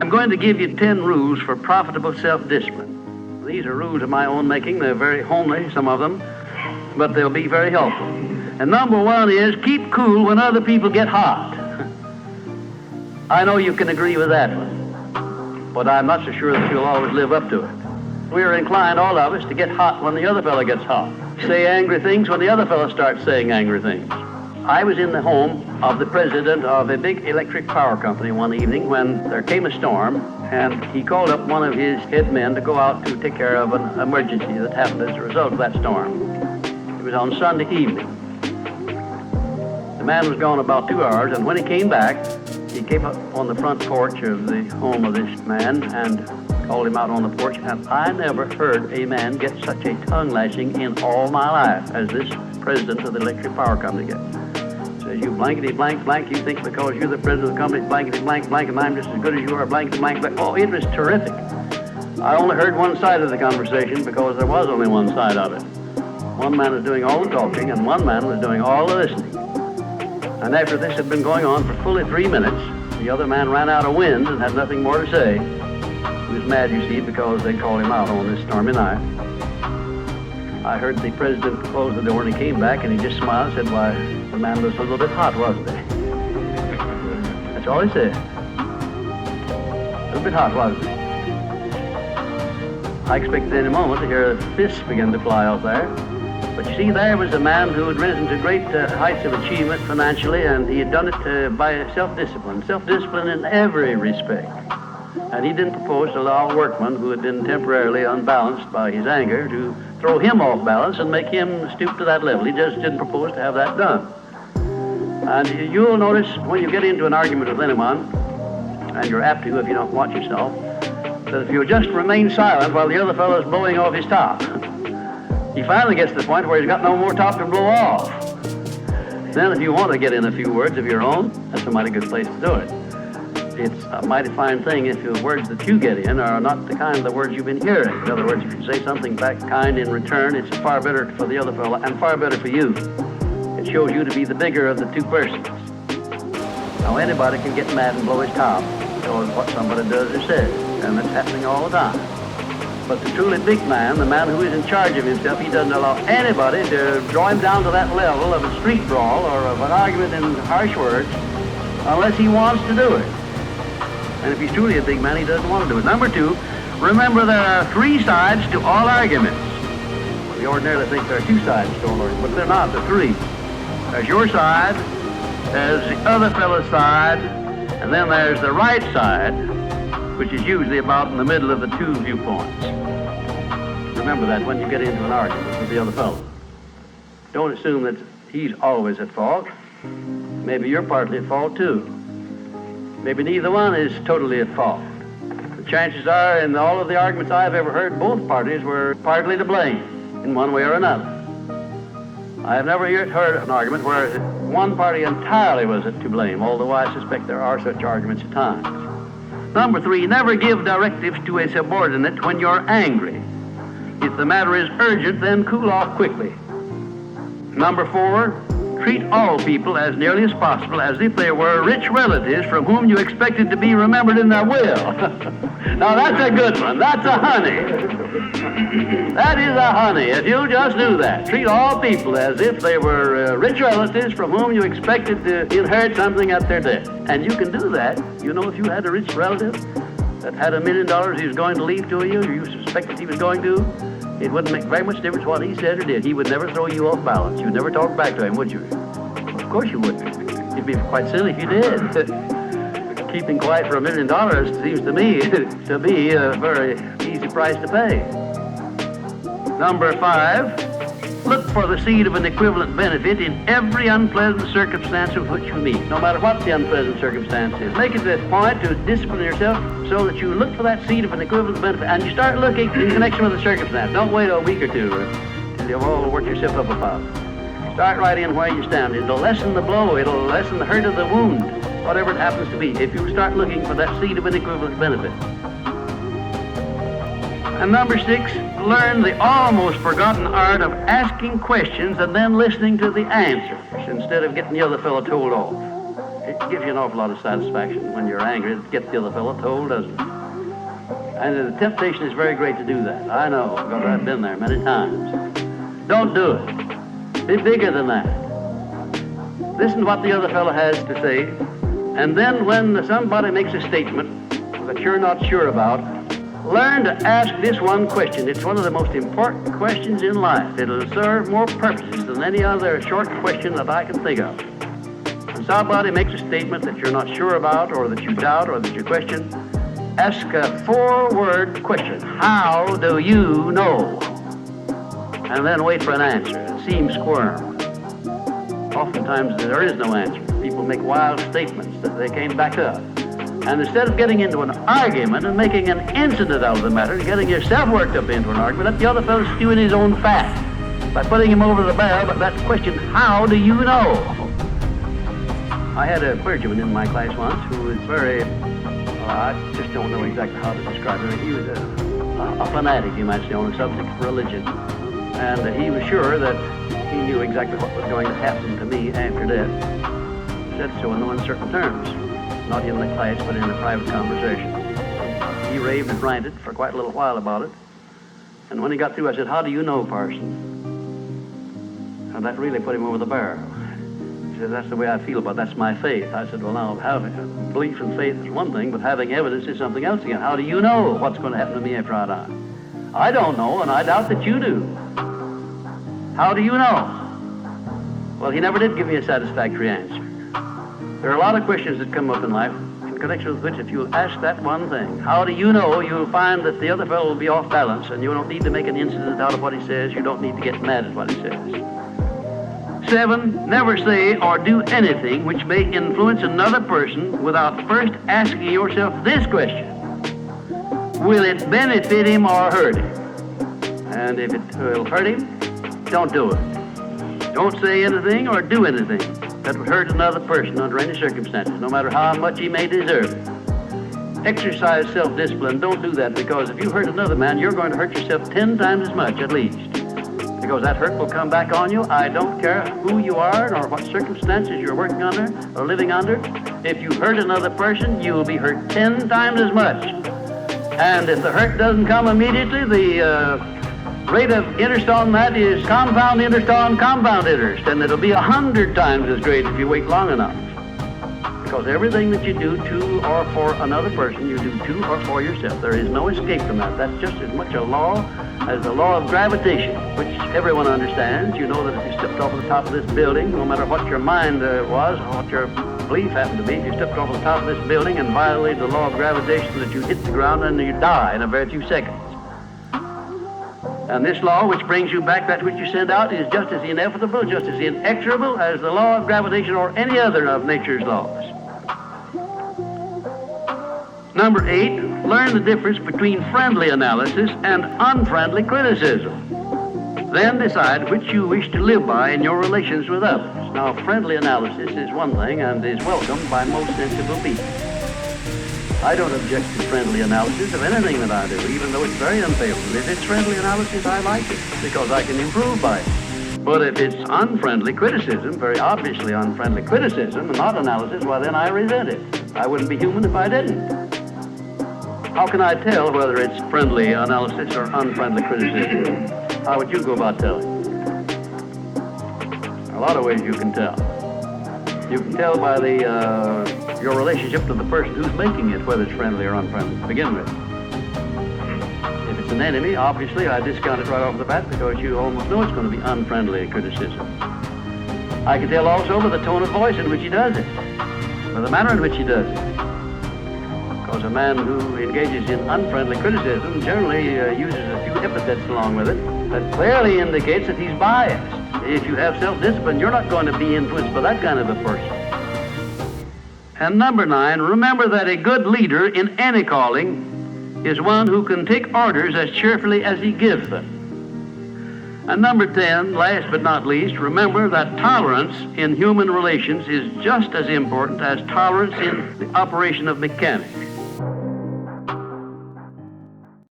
I'm going to give you 10 rules for profitable self-discipline. These are rules of my own making. They're very homely, some of them, but they'll be very helpful. And number one is keep cool when other people get hot. I know you can agree with that one, but I'm not so sure that you'll always live up to it. We're inclined, all of us, to get hot when the other fellow gets hot. Say angry things when the other fellow starts saying angry things. I was in the home of the president of a big electric power company one evening when there came a storm, and he called up one of his head men to go out to take care of an emergency that happened as a result of that storm. It was on Sunday evening. The man was gone about 2 hours, and when he came back, he came up on the front porch of the home of this man and called him out on the porch, and I never heard a man get such a tongue lashing in all my life as this president of the electric power company gets. Says, you blankety blank blank, you think because you're the president of the company, blankety blank blank, and I'm just as good as you are, blankety blank blank. Oh, it was terrific. I only heard one side of the conversation because there was only one side of it. One man was doing all the talking, and one man was doing all the listening. And after this had been going on for fully 3 minutes, the other man ran out of wind and had nothing more to say. He was mad, you see, because they called him out on this stormy night. I heard the president close the door, and he came back, and he just smiled and said, why, the man was a little bit hot, wasn't he? That's all he said. A little bit hot, wasn't he? I expected any moment to hear fists begin to fly out there. But you see, there was a man who had risen to great heights of achievement financially, and he had done it by self-discipline in every respect. And he didn't propose to allow a workman who had been temporarily unbalanced by his anger to throw him off balance and make him stoop to that level. He just didn't propose to have that done. And you'll notice when you get into an argument with anyone, and you're apt to if you don't watch yourself, that if you just remain silent while the other fellow's blowing off his top, he finally gets to the point where he's got no more top to blow off. Then if you want to get in a few words of your own, that's a mighty good place to do it. It's a mighty fine thing if the words that you get in are not the kind of the words you've been hearing. In other words, if you say something back kind in return, it's far better for the other fellow and far better for you. It shows you to be the bigger of the two persons. Now, anybody can get mad and blow his top because of what somebody does or says, and that's happening all the time. But the truly big man, the man who is in charge of himself, he doesn't allow anybody to draw him down to that level of a street brawl or of an argument in harsh words unless he wants to do it. And if he's truly a big man, he doesn't want to do it. Number two, remember there are 3 sides to all arguments. We ordinarily think there are 2 sides to all arguments, but they're not, they're 3. There's your side, there's the other fellow's side, and then there's the right side, which is usually about in the middle of the 2 viewpoints. Remember that when you get into an argument with the other fellow. Don't assume that he's always at fault. Maybe you're partly at fault too. Maybe neither one is totally at fault. The chances are, in all of the arguments I've ever heard, both parties were partly to blame in one way or another. I have never yet heard an argument where one party entirely was to blame, although I suspect there are such arguments at times. Number 3, never give directives to a subordinate when you're angry. If the matter is urgent, then cool off quickly. Number 4, treat all people as nearly as possible as if they were rich relatives from whom you expected to be remembered in their will. Now that's a good one. That's a honey. That is a honey. If you just do that, treat all people as if they were rich relatives from whom you expected to inherit something at their death. And you can do that. You know, if you had a rich relative that had $1 million he was going to leave to you, or you suspected he was going to, it wouldn't make very much difference what he said or did. He would never throw you off balance. You'd never talk back to him, would you? Of course you wouldn't. It'd be quite silly if you did. Keeping quiet for $1 million seems to me to be a very easy price to pay. Number 5, look for the seed of an equivalent benefit in every unpleasant circumstance with which you meet, no matter what the unpleasant circumstance is. Make it a point to discipline yourself so that you look for that seed of an equivalent benefit, and you start looking in connection with the circumstance. Don't wait a week or 2 till you've all worked yourself up about it. Start right in where you stand. It'll lessen the blow. It'll lessen the hurt of the wound, whatever it happens to be, if you start looking for that seed of an equivalent benefit. And number 6, learn the almost forgotten art of asking questions and then listening to the answers instead of getting the other fellow told off. It gives you an awful lot of satisfaction when you're angry to get the other fellow told, doesn't it? And the temptation is very great to do that. I know, because I've been there many times. Don't do it. Be bigger than that. Listen to what the other fellow has to say, and then when somebody makes a statement that you're not sure about, learn to ask this one question. It's one of the most important questions in life. It'll serve more purposes than any other short question that I can think of. When somebody makes a statement that you're not sure about, or that you doubt, or that you question, ask a 4-word question. How do you know? And then wait for an answer. And see him squirm. Oftentimes there is no answer. People make wild statements that they can't back up. And instead of getting into an argument and making an incident out of the matter, getting yourself worked up into an argument, let the other fellow stew in his own fat by putting him over the barrel. But that question, how do you know? I had a clergyman in my class once who was very, I just don't know exactly how to describe him. He was a fanatic, you might say, on the subject of religion. And he was sure that he knew exactly what was going to happen to me after death. He said so in no uncertain terms, not in the class, but in a private conversation. He raved and ranted for quite a little while about it. And when he got through, I said, how do you know, parson? And that really put him over the barrel. He said, that's the way I feel about it. That's my faith. I said, well, now, having belief and faith is one thing, but having evidence is something else again. How do you know what's going to happen to me after I die? I don't know, and I doubt that you do. How do you know? Well, he never did give me a satisfactory answer. There are a lot of questions that come up in life in connection with which, if you ask that one thing, how do you know, you'll find that the other fellow will be off balance, and you don't need to make an incident out of what he says. You don't need to get mad at what he says. 7, never say or do anything which may influence another person without first asking yourself this question. Will it benefit him or hurt him? And if it will hurt him, don't do it. Don't say anything or do anything that would hurt another person under any circumstances, no matter how much he may deserve it. Exercise self-discipline. Don't do that, because if you hurt another man, you're going to hurt yourself 10 times as much at least. Because that hurt will come back on you. I don't care who you are or what circumstances you're working under or living under. If you hurt another person, you will be hurt 10 times as much. And if the hurt doesn't come immediately, the rate of interest on that is compound interest on compound interest, and it'll be 100 times as great if you wait long enough. Because everything that you do to or for another person, you do to or for yourself. There is no escape from that. That's just as much a law as the law of gravitation, which everyone understands. You know that if you stepped off the top of this building, no matter what your mind was or what your belief happened to be, if you stepped off the top of this building and violated the law of gravitation, that you hit the ground and you die in a very few seconds. And this law, which brings you back that which you send out, is just as inevitable, just as inexorable as the law of gravitation or any other of nature's laws. Number 8, learn the difference between friendly analysis and unfriendly criticism. Then decide which you wish to live by in your relations with others. Now, friendly analysis is one thing and is welcomed by most sensible people. I don't object to friendly analysis of anything that I do, even though it's very unfavorable. If it's friendly analysis, I like it, because I can improve by it. But if it's unfriendly criticism, very obviously unfriendly criticism, and not analysis, well, then I resent it. I wouldn't be human if I didn't. How can I tell whether it's friendly analysis or unfriendly criticism? How would you go about telling? A lot of ways you can tell. You can tell by your relationship to the person who's making it, whether it's friendly or unfriendly, to begin with. If it's an enemy, obviously I discount it right off the bat, because you almost know it's going to be unfriendly criticism. I can tell also by the tone of voice in which he does it, by the manner in which he does it. Because a man who engages in unfriendly criticism generally uses a few epithets along with it that clearly indicates that he's biased. If you have self-discipline, you're not going to be influenced by that kind of a person. And number 9, remember that a good leader in any calling is one who can take orders as cheerfully as he gives them. And number 10, last but not least, remember that tolerance in human relations is just as important as tolerance in the operation of mechanics.